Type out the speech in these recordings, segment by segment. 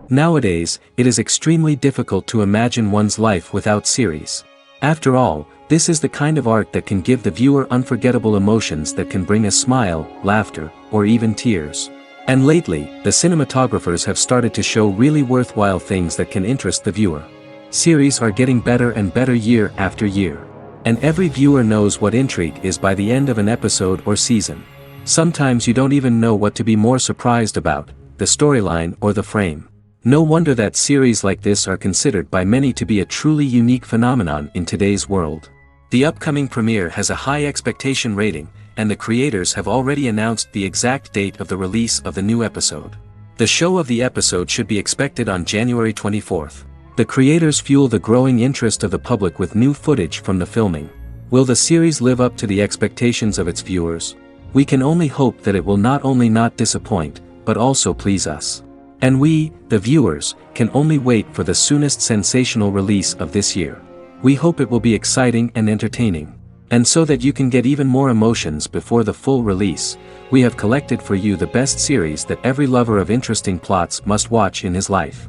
Nowadays, it is extremely difficult to imagine one's life without series. After all, this is the kind of art that can give the viewer unforgettable emotions that can bring a smile, laughter, or even tears. And lately, the cinematographers have started to show really worthwhile things that can interest the viewer. Series are getting better and better year after year. And every viewer knows what intrigue is by the end of an episode or season. Sometimes you don't even know what to be more surprised about, the storyline or the frame. No wonder that series like this are considered by many to be a truly unique phenomenon in today's world. The upcoming premiere has a high expectation rating, and the creators have already announced the exact date of the release of the new episode. The show of the episode should be expected on January 24th. The creators fuel the growing interest of the public with new footage from the filming. Will the series live up to the expectations of its viewers? We can only hope that it will not only not disappoint, but also please us. And we, the viewers, can only wait for the soonest sensational release of this year. We hope it will be exciting and entertaining. And so that you can get even more emotions before the full release, we have collected for you the best series that every lover of interesting plots must watch in his life.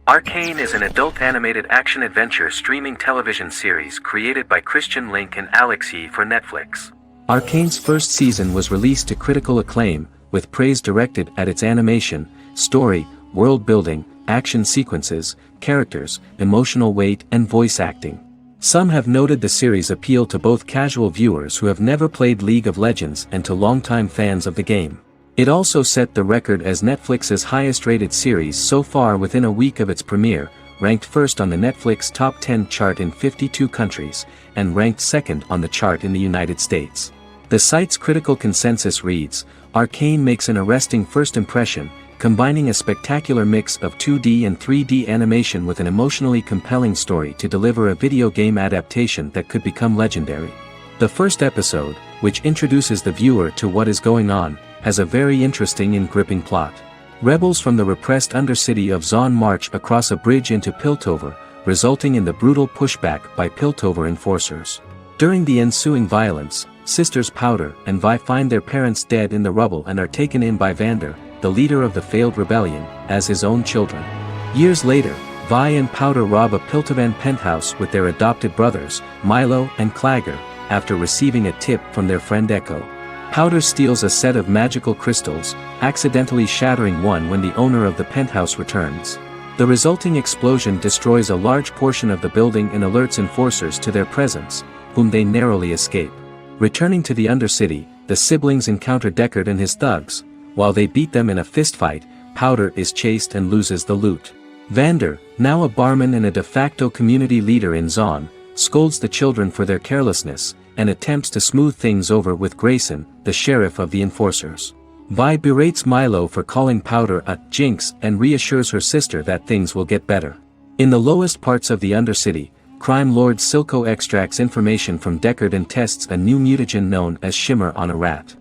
Arcane is an adult animated action-adventure streaming television series created by Christian Link and Alex Yeh for Netflix. Arcane's first season was released to critical acclaim, with praise directed at its animation, story, world building, action sequences, characters, emotional weight and voice acting. Some have noted the series appeal to both casual viewers who have never played League of Legends and to longtime fans of the game. It also set the record as Netflix's highest-rated series so far within a week of its premiere, ranked first on the Netflix Top 10 chart in 52 countries, and ranked second on the chart in the United States. The site's critical consensus reads, "Arcane makes an arresting first impression, combining a spectacular mix of 2D and 3D animation with an emotionally compelling story to deliver a video game adaptation that could become legendary." The first episode, which introduces the viewer to what is going on, has a very interesting and gripping plot. Rebels from the repressed undercity of Zon march across a bridge into Piltover, resulting in the brutal pushback by Piltover enforcers. During the ensuing violence, sisters Powder and Vi find their parents dead in the rubble and are taken in by Vander, the leader of the failed rebellion, as his own children. Years later, Vi and Powder rob a Piltovan penthouse with their adopted brothers, Milo and Clagger, after receiving a tip from their friend Echo. Powder steals a set of magical crystals, accidentally shattering one when the owner of the penthouse returns. The resulting explosion destroys a large portion of the building and alerts enforcers to their presence, whom they narrowly escape. Returning to the Undercity, the siblings encounter Deckard and his thugs. While they beat them in a fistfight, Powder is chased and loses the loot. Vander, now a barman and a de facto community leader in Zon, scolds the children for their carelessness, and attempts to smooth things over with Grayson, the sheriff of the enforcers. Vi berates Milo for calling Powder a jinx and reassures her sister that things will get better. In the lowest parts of the Undercity, crime lord Silco extracts information from Deckard and tests a new mutagen known as Shimmer on a rat.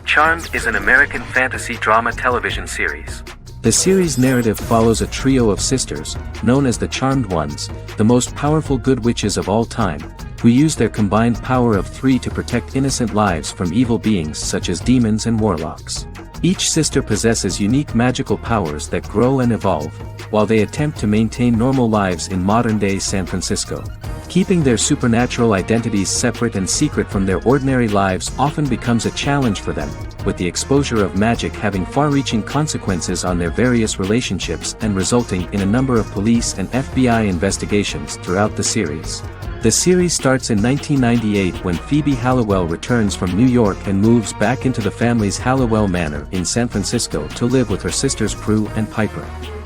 Charmed is an American fantasy drama television series. The series' narrative follows a trio of sisters, known as the Charmed Ones, the most powerful good witches of all time, who use their combined power of 3 to protect innocent lives from evil beings such as demons and warlocks. Each sister possesses unique magical powers that grow and evolve, while they attempt to maintain normal lives in modern-day San Francisco. Keeping their supernatural identities separate and secret from their ordinary lives often becomes a challenge for them, with the exposure of magic having far-reaching consequences on their various relationships and resulting in a number of police and FBI investigations throughout the series. The series starts in 1998 when Phoebe Halliwell returns from New York and moves back into the family's Halliwell Manor in San Francisco to live with her sisters Prue and Piper.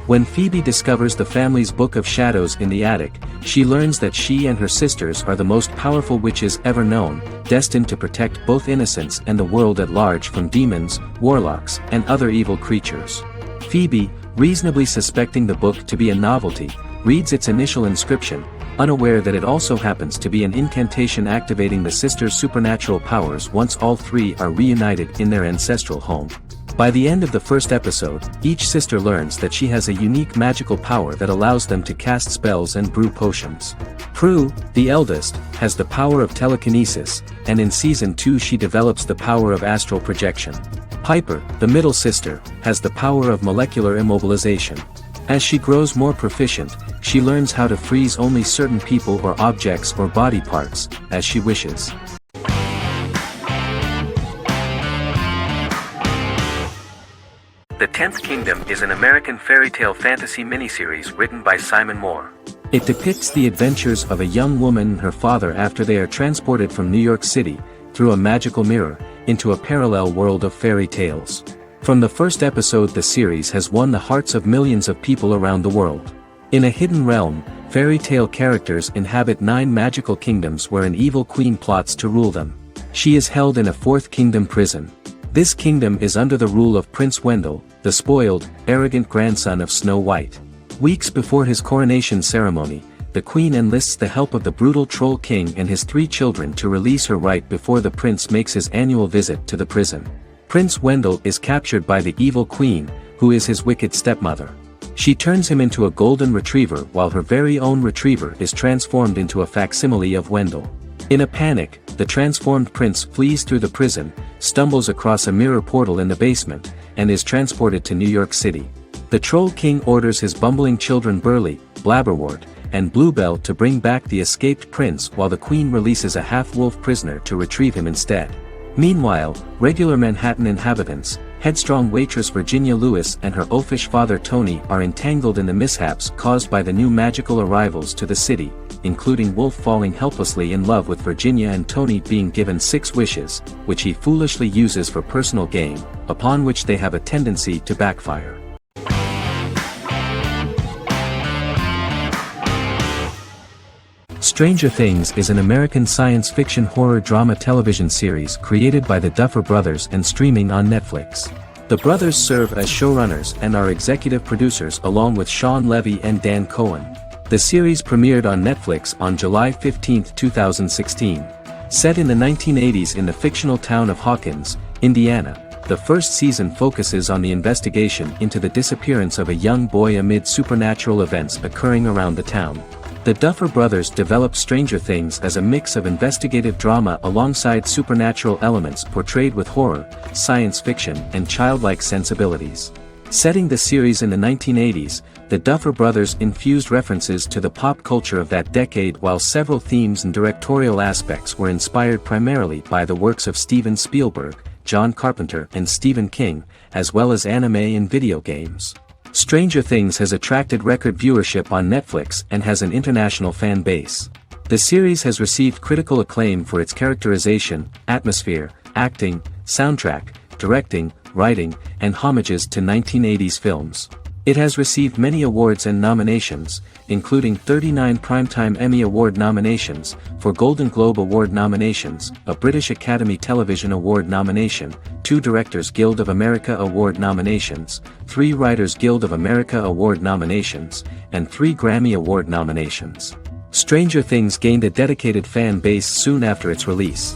When Phoebe discovers the family's Book of Shadows in the attic, she learns that she and her sisters are the most powerful witches ever known, destined to protect both innocents and the world at large from demons, warlocks, and other evil creatures. Phoebe, reasonably suspecting the book to be a novelty, reads its initial inscription, unaware that it also happens to be an incantation activating the sisters' supernatural powers once all three are reunited in their ancestral home. By the end of the first episode, each sister learns that she has a unique magical power that allows them to cast spells and brew potions. Prue, the eldest, has the power of telekinesis, and in Season 2 she develops the power of astral projection. Piper, the middle sister, has the power of molecular immobilization. As she grows more proficient, she learns how to freeze only certain people or objects or body parts, as she wishes. The Tenth Kingdom is an American fairy tale fantasy miniseries written by Simon Moore. It depicts the adventures of a young woman and her father after they are transported from New York City, through a magical mirror, into a parallel world of fairy tales. From the first episode, the series has won the hearts of millions of people around the world. In a hidden realm, fairy tale characters inhabit 9 magical kingdoms where an evil queen plots to rule them. She is held in a 4th kingdom prison. This kingdom is under the rule of Prince Wendell, the spoiled, arrogant grandson of Snow White. Weeks before his coronation ceremony, the queen enlists the help of the brutal Troll King and his 3 children to release her right before the prince makes his annual visit to the prison. Prince Wendell is captured by the evil queen, who is his wicked stepmother. She turns him into a golden retriever while her very own retriever is transformed into a facsimile of Wendell. In a panic, the transformed prince flees through the prison, stumbles across a mirror portal in the basement, and is transported to New York City. The Troll King orders his bumbling children Burly, Blabberwort, and Bluebell to bring back the escaped prince while the queen releases a half-wolf prisoner to retrieve him instead. Meanwhile, regular Manhattan inhabitants, headstrong waitress Virginia Lewis and her oafish father Tony are entangled in the mishaps caused by the new magical arrivals to the city, including Wolf falling helplessly in love with Virginia and Tony being given 6 wishes, which he foolishly uses for personal gain, upon which they have a tendency to backfire. Stranger Things is an American science fiction horror drama television series created by the Duffer Brothers and streaming on Netflix. The brothers serve as showrunners and are executive producers along with Sean Levy and Dan Cohen. The series premiered on Netflix on July 15, 2016. Set in the 1980s in the fictional town of Hawkins, Indiana, the first season focuses on the investigation into the disappearance of a young boy amid supernatural events occurring around the town. The Duffer Brothers developed Stranger Things as a mix of investigative drama alongside supernatural elements portrayed with horror, science fiction, and childlike sensibilities. Setting the series in the 1980s, the Duffer Brothers infused references to the pop culture of that decade while several themes and directorial aspects were inspired primarily by the works of Steven Spielberg, John Carpenter and Stephen King, as well as anime and video games. Stranger Things has attracted record viewership on Netflix and has an international fan base. The series has received critical acclaim for its characterization, atmosphere, acting, soundtrack, directing, writing, and homages to 1980s films. It has received many awards and nominations, including 39 Primetime Emmy Award nominations, 4 Golden Globe Award nominations, a British Academy Television Award nomination, 2 Directors Guild of America Award nominations, 3 Writers Guild of America Award nominations, and 3 Grammy Award nominations. Stranger Things gained a dedicated fan base soon after its release.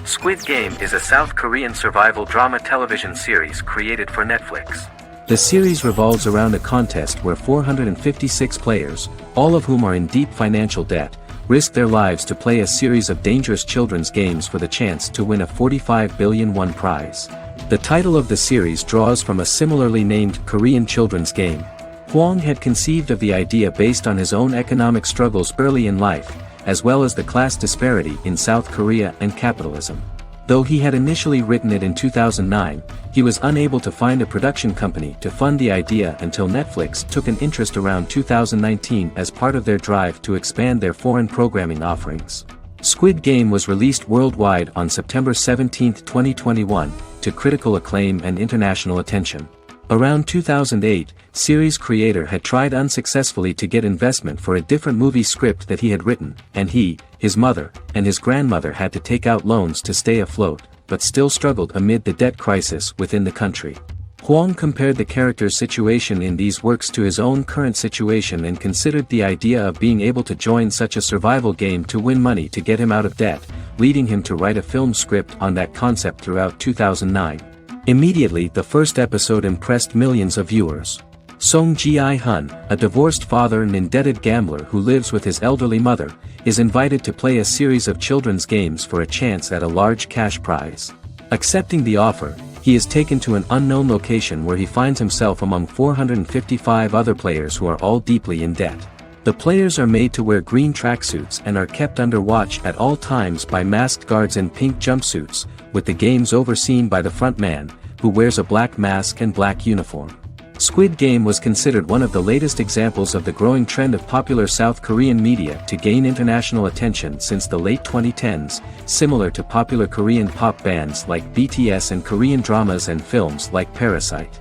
Squid Game is a South Korean survival drama television series created for Netflix. The series revolves around a contest where 456 players, all of whom are in deep financial debt, risk their lives to play a series of dangerous children's games for the chance to win a 45 billion won prize. The title of the series draws from a similarly named Korean children's game. Hwang had conceived of the idea based on his own economic struggles early in life, as well as the class disparity in South Korea and capitalism. Though he had initially written it in 2009, he was unable to find a production company to fund the idea until Netflix took an interest around 2019 as part of their drive to expand their foreign programming offerings. Squid Game was released worldwide on September 17, 2021, to critical acclaim and international attention. Around 2008, series creator had tried unsuccessfully to get investment for a different movie script that he had written, and he, his mother, and his grandmother had to take out loans to stay afloat, but still struggled amid the debt crisis within the country. Hwang compared the character's situation in these works to his own current situation and considered the idea of being able to join such a survival game to win money to get him out of debt, leading him to write a film script on that concept throughout 2009. Immediately, the first episode impressed millions of viewers. Song Ji-hun, a divorced father and indebted gambler who lives with his elderly mother, is invited to play a series of children's games for a chance at a large cash prize. Accepting the offer, he is taken to an unknown location where he finds himself among 455 other players who are all deeply in debt. The players are made to wear green tracksuits and are kept under watch at all times by masked guards in pink jumpsuits, with the games overseen by the front man, who wears a black mask and black uniform. Squid Game was considered one of the latest examples of the growing trend of popular South Korean media to gain international attention since the late 2010s, similar to popular Korean pop bands like BTS and Korean dramas and films like Parasite.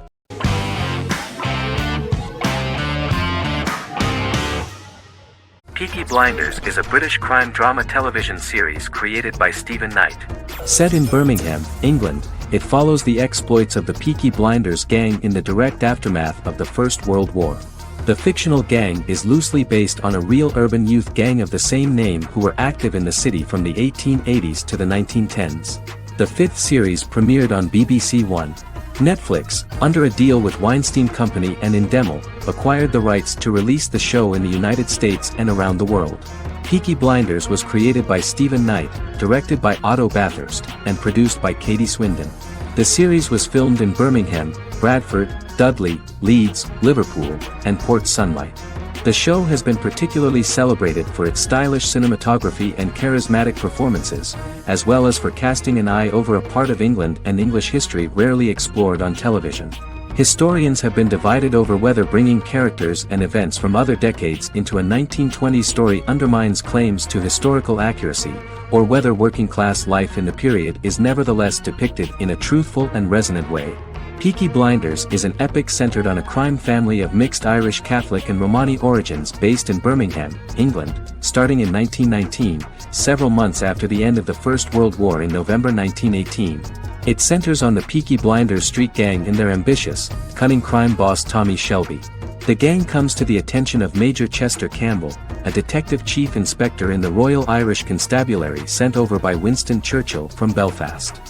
Peaky Blinders is a British crime drama television series created by Stephen Knight. Set in Birmingham, England, it follows the exploits of the Peaky Blinders gang in the direct aftermath of the First World War. The fictional gang is loosely based on a real urban youth gang of the same name who were active in the city from the 1880s to the 1910s. The fifth series premiered on BBC One. Netflix, under a deal with Weinstein Company and Endemol, acquired the rights to release the show in the United States and around the world. Peaky Blinders was created by Stephen Knight, directed by Otto Bathurst, and produced by Katie Swindon. The series was filmed in Birmingham, Bradford, Dudley, Leeds, Liverpool, and Port Sunlight. The show has been particularly celebrated for its stylish cinematography and charismatic performances, as well as for casting an eye over a part of England and English history rarely explored on television. Historians have been divided over whether bringing characters and events from other decades into a 1920s story undermines claims to historical accuracy, or whether working-class life in the period is nevertheless depicted in a truthful and resonant way. Peaky Blinders is an epic centered on a crime family of mixed Irish Catholic and Romani origins based in Birmingham, England, starting in 1919, several months after the end of the First World War in November 1918. It centers on the Peaky Blinders street gang and their ambitious, cunning crime boss Tommy Shelby. The gang comes to the attention of Major Chester Campbell, a detective chief inspector in the Royal Irish Constabulary sent over by Winston Churchill from Belfast.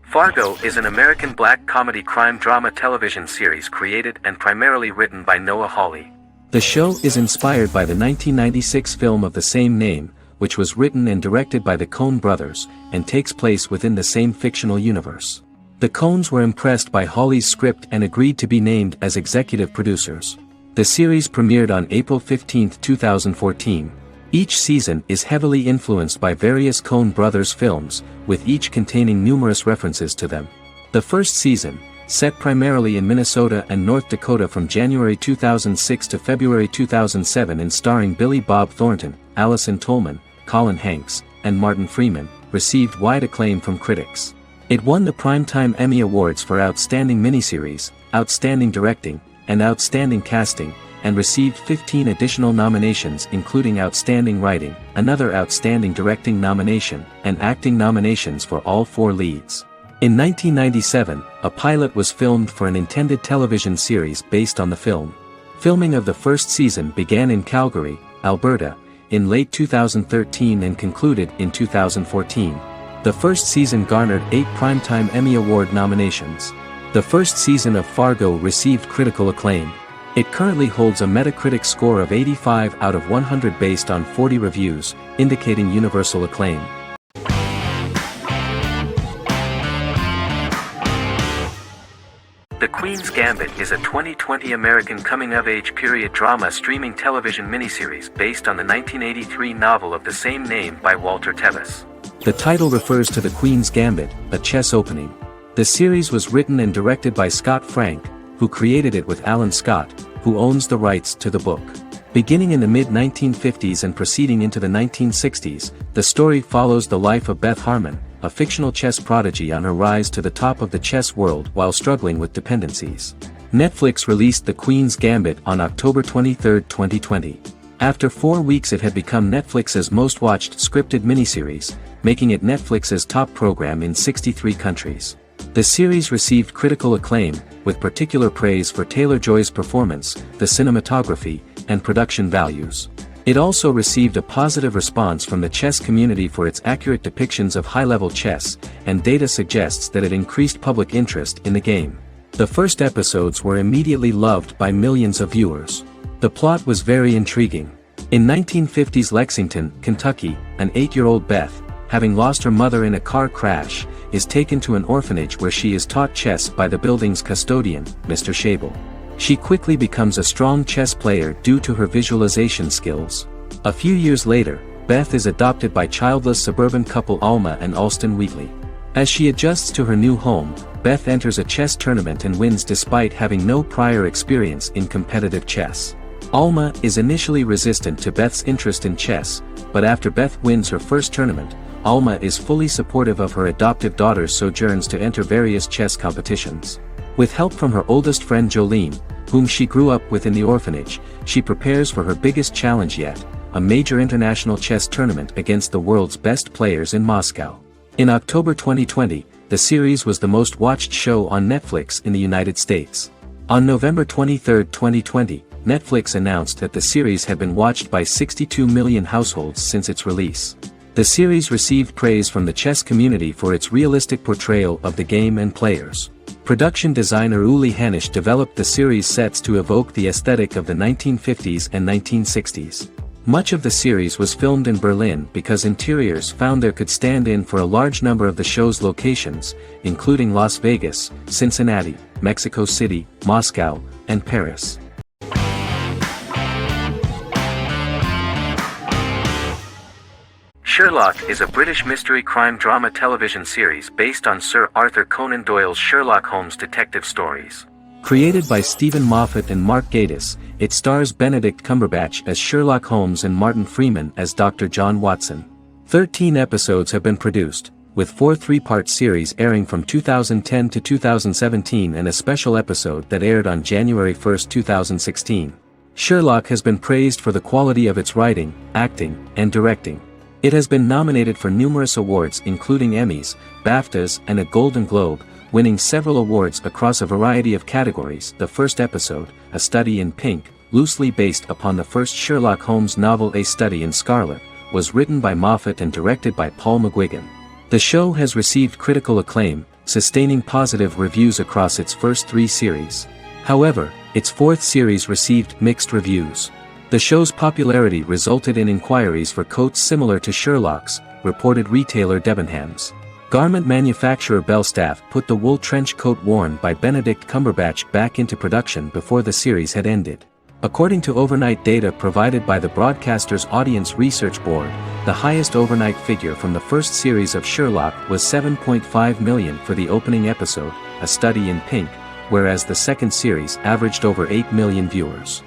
Fargo is an American black comedy crime drama television series created and primarily written by Noah Hawley. The show is inspired by the 1996 film of the same name, which was written and directed by the Coen brothers, and takes place within the same fictional universe. The Coens were impressed by Hawley's script and agreed to be named as executive producers. The series premiered on April 15, 2014. Each season is heavily influenced by various Coen brothers films, with each containing numerous references to them. The first season, set primarily in Minnesota and North Dakota from January 2006 to February 2007 and starring Billy Bob Thornton, Allison Tolman, Colin Hanks, and Martin Freeman, received wide acclaim from critics. It won the Primetime Emmy Awards for Outstanding Miniseries, Outstanding Directing, and Outstanding Casting, and received 15 additional nominations including Outstanding Writing, another Outstanding Directing nomination, and acting nominations for all four leads. In 1997, a pilot was filmed for an intended television series based on the film. Filming of the first season began in Calgary, Alberta, in late 2013 and concluded in 2014. The first season garnered 8 Primetime Emmy Award nominations. The first season of Fargo received critical acclaim. It currently holds a Metacritic score of 85 out of 100 based on 40 reviews, indicating universal acclaim. The Queen's Gambit is a 2020 American coming-of-age period drama streaming television miniseries based on the 1983 novel of the same name by Walter Tevis. The title refers to the Queen's Gambit, a chess opening. The series was written and directed by Scott Frank, who created it with Alan Scott, who owns the rights to the book. Beginning in the mid-1950s and proceeding into the 1960s, the story follows the life of Beth Harmon, a fictional chess prodigy on her rise to the top of the chess world while struggling with dependencies. Netflix released The Queen's Gambit on October 23, 2020. After 4 weeks it had become Netflix's most-watched scripted miniseries, making it Netflix's top program in 63 countries. The series received critical acclaim, with particular praise for Taylor-Joy's performance, the cinematography, and production values. It also received a positive response from the chess community for its accurate depictions of high-level chess, and data suggests that it increased public interest in the game. The first episodes were immediately loved by millions of viewers. The plot was very intriguing. In 1950s Lexington, Kentucky, an 8-year-old Beth, having lost her mother in a car crash, is taken to an orphanage where she is taught chess by the building's custodian, Mr. Schabel. She quickly becomes a strong chess player due to her visualization skills. A few years later, Beth is adopted by childless suburban couple Alma and Alston Wheatley. As she adjusts to her new home, Beth enters a chess tournament and wins despite having no prior experience in competitive chess. Alma is initially resistant to Beth's interest in chess, but after Beth wins her first tournament, Alma is fully supportive of her adoptive daughter's sojourns to enter various chess competitions. With help from her oldest friend Jolene, whom she grew up with in the orphanage, she prepares for her biggest challenge yet, a major international chess tournament against the world's best players in Moscow. In October 2020, the series was the most watched show on Netflix in the United States. On November 23, 2020, Netflix announced that the series had been watched by 62 million households since its release. The series received praise from the chess community for its realistic portrayal of the game and players. Production designer Uli Hanisch developed the series sets to evoke the aesthetic of the 1950s and 1960s. Much of the series was filmed in Berlin because interiors found there could stand in for a large number of the show's locations, including Las Vegas, Cincinnati, Mexico City, Moscow, and Paris. Sherlock is a British mystery crime drama television series based on Sir Arthur Conan Doyle's Sherlock Holmes detective stories. Created by Stephen Moffat and Mark Gatiss, it stars Benedict Cumberbatch as Sherlock Holmes and Martin Freeman as Dr. John Watson. 13 episodes have been produced, with 4 three-part series airing from 2010 to 2017 and a special episode that aired on January 1, 2016. Sherlock has been praised for the quality of its writing, acting, and directing. It has been nominated for numerous awards including Emmys, BAFTAs, and a Golden Globe, winning several awards across a variety of categories. The first episode, A Study in Pink, loosely based upon the first Sherlock Holmes novel A Study in Scarlet, was written by Moffat and directed by Paul McGuigan. The show has received critical acclaim, sustaining positive reviews across its first 3 series. However, its 4th series received mixed reviews. The show's popularity resulted in inquiries for coats similar to Sherlock's, reported retailer Debenhams. Garment manufacturer Belstaff put the wool trench coat worn by Benedict Cumberbatch back into production before the series had ended. According to overnight data provided by the broadcaster's Audience Research Board, the highest overnight figure from the first series of Sherlock was 7.5 million for the opening episode, A Study in Pink, whereas the second series averaged over 8 million viewers.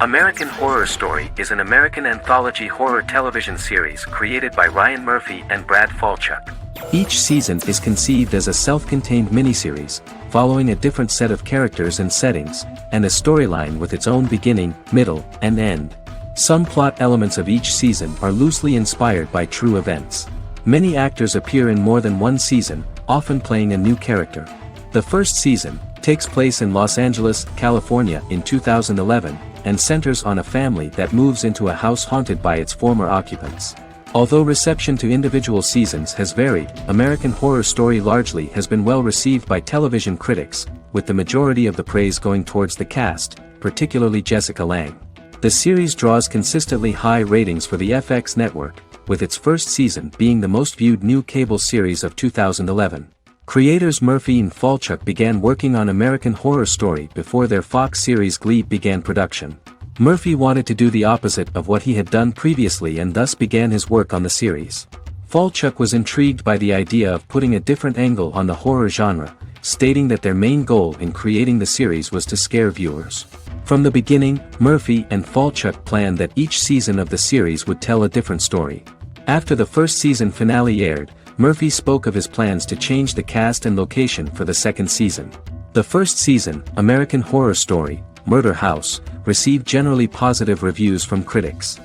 American Horror Story is an American anthology horror television series created by Ryan Murphy and Brad Falchuk. Each season is conceived as a self-contained miniseries, following a different set of characters and settings, and a storyline with its own beginning, middle, and end. Some plot elements of each season are loosely inspired by true events. Many actors appear in more than one season, often playing a new character. The first season takes place in Los Angeles, California in 2011, and centers on a family that moves into a house haunted by its former occupants. Although reception to individual seasons has varied, American Horror Story largely has been well received by television critics, with the majority of the praise going towards the cast, particularly Jessica Lange. The series draws consistently high ratings for the FX network, with its first season being the most viewed new cable series of 2011. Creators Murphy and Falchuk began working on American Horror Story before their Fox series Glee began production. Murphy wanted to do the opposite of what he had done previously and thus began his work on the series. Falchuk was intrigued by the idea of putting a different angle on the horror genre, stating that their main goal in creating the series was to scare viewers. From the beginning, Murphy and Falchuk planned that each season of the series would tell a different story. After the first season finale aired, Murphy spoke of his plans to change the cast and location for the second season. The first season, American Horror Story, Murder House, received generally positive reviews from critics.